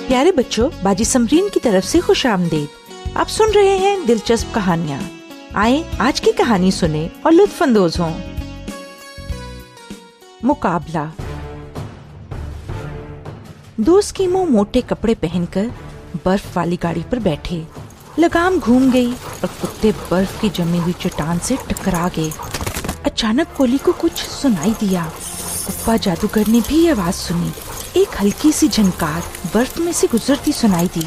प्यारे बच्चों, बाजी समरीन की तरफ से खुशामदीद। आप सुन रहे हैं दिलचस्प कहानियाँ। आए आज की कहानी सुने और लुत्फ अंदोज हों। मुकाबला। दो स्कीमो मोटे कपड़े पहनकर बर्फ वाली गाड़ी पर बैठे। लगाम घूम गई और कुत्ते बर्फ की जमी हुई चट्टान से टकरा गए। अचानक कोली को कुछ सुनाई दिया। कुप्पा जादूगर ने भी आवाज सुनी। एक हल्की सी झनकार बर्फ में से गुजरती सुनाई दी।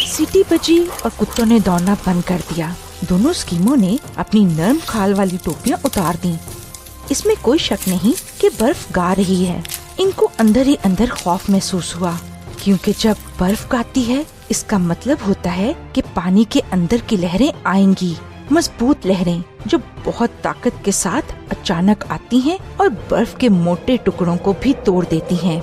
सीटी बजी और कुत्तों ने दौड़ना बंद कर दिया। दोनों स्कीमों ने अपनी नरम खाल वाली टोपियां उतार दी। इसमें कोई शक नहीं कि बर्फ गा रही है। इनको अंदर ही अंदर खौफ महसूस हुआ, क्योंकि जब बर्फ गाती है इसका मतलब होता है कि पानी के अंदर की लहरें आएंगी। मजबूत लहरें जो बहुत ताकत के साथ अचानक आती हैं और बर्फ के मोटे टुकड़ों को भी तोड़ देती हैं।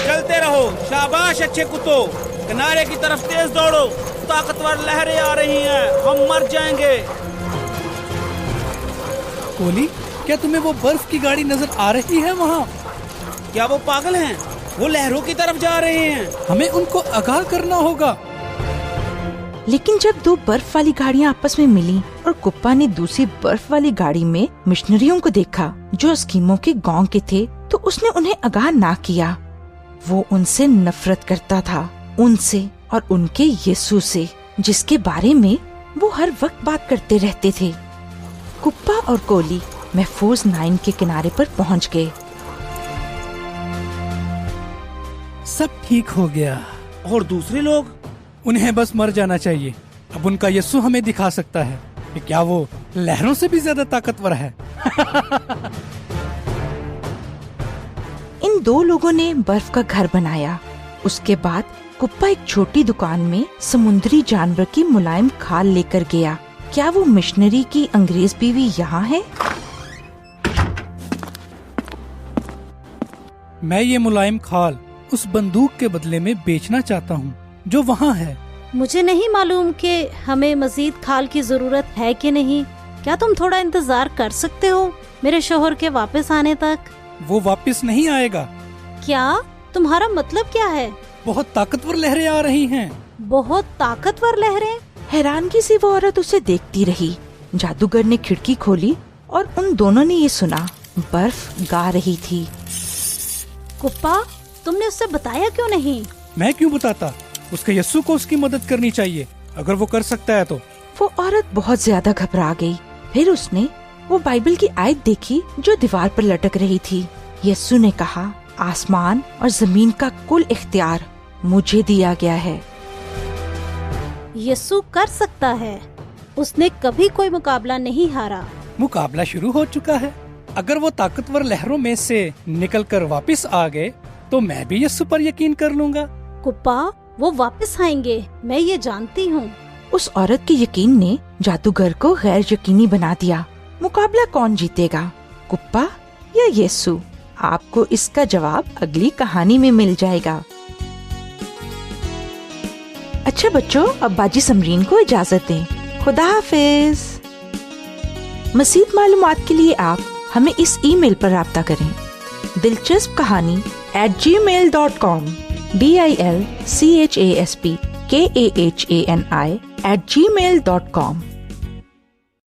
चलते रहो, शाबाश अच्छे कुत्तों, किनारे की तरफ तेज दौड़ो, ताकतवर लहरें आ रही हैं, हम मर जाएंगे। कोली, क्या तुम्हें वो बर्फ की गाड़ी नजर आ रही है वहाँ? क्या वो पागल हैं? वो लहरों की तरफ जा रहे हैं। हमें उनको आगाह करना होगा। लेकिन जब दो बर्फ वाली गाड़ियाँ आपस में मिली और कुप्पा ने दूसरी बर्फ वाली गाड़ी में मिशनरियों को देखा जो स्कीमों के गांव के थे, तो उसने उन्हें आगाह ना किया। वो उनसे नफरत करता था, उनसे और उनके यीशु से, जिसके बारे में वो हर वक्त बात करते रहते थे। कुप्पा और कोली महफूज नाइन के किनारे पर पहुंच गए। सब ठीक हो गया। और दूसरे लोग? उन्हें बस मर जाना चाहिए। अब उनका यीशु हमें दिखा सकता है कि क्या वो लहरों से भी ज्यादा ताकतवर है। इन दो लोगों ने बर्फ का घर बनाया। उसके बाद कुप्पा एक छोटी दुकान में समुद्री जानवर की मुलायम खाल लेकर गया। क्या वो मिशनरी की अंग्रेज बीवी यहाँ है? मैं ये मुलायम खाल उस बंदूक के बदले में बेचना चाहता हूँ जो वहाँ है। मुझे नहीं मालूम कि हमें मजीद खाल की जरूरत है कि नहीं। क्या तुम थोड़ा इंतजार कर सकते हो मेरे शोहर के वापस आने तक? वो वापस नहीं आएगा। क्या? तुम्हारा मतलब क्या है? बहुत ताकतवर लहरें आ रही हैं। बहुत ताकतवर लहरें? हैरानगी से वो औरत उसे देखती रही। जादूगर ने खिड़की खोली और उन दोनों ने ये सुना, बर्फ गा रही थी। कुप्पा, तुमने उससे बताया क्यों नहीं? मैं क्यों बताता? उसके यीशु को उसकी मदद करनी चाहिए। अगर वो कर सकता है तो। वो औरत बहुत ज्यादा घबरा गई। फिर उसने वो बाइबल की आयत देखी जो दीवार पर लटक रही थी। यीशु ने कहा, आसमान और जमीन का कुल इख्तियार मुझे दिया गया है। यीशु कर सकता है। उसने कभी कोई मुकाबला नहीं हारा। मुकाबला शुरू हो चुका है। अगर वो ताकतवर लहरों में से निकलकर वापस आ गए तो मैं भी यीशु पर यकीन कर लूँगा। कुप्पा, वो वापस आएंगे, मैं ये जानती हूँ। उस औरत के यकीन ने जादूगर को गैर यकीनी बना दिया। मुकाबला कौन जीतेगा, कुप्पा या यीशु? आपको इसका जवाब अगली कहानी में मिल जाएगा। अच्छा बच्चों, अब बाजी समरीन को इजाजत दें। खुदा हाफिज। मज़ीद मालूमात के लिए आप हमें इस ईमेल पर राब्ता करें, दिलचस्प कहानी @gmail.com dilchasp kahani @gmail.com।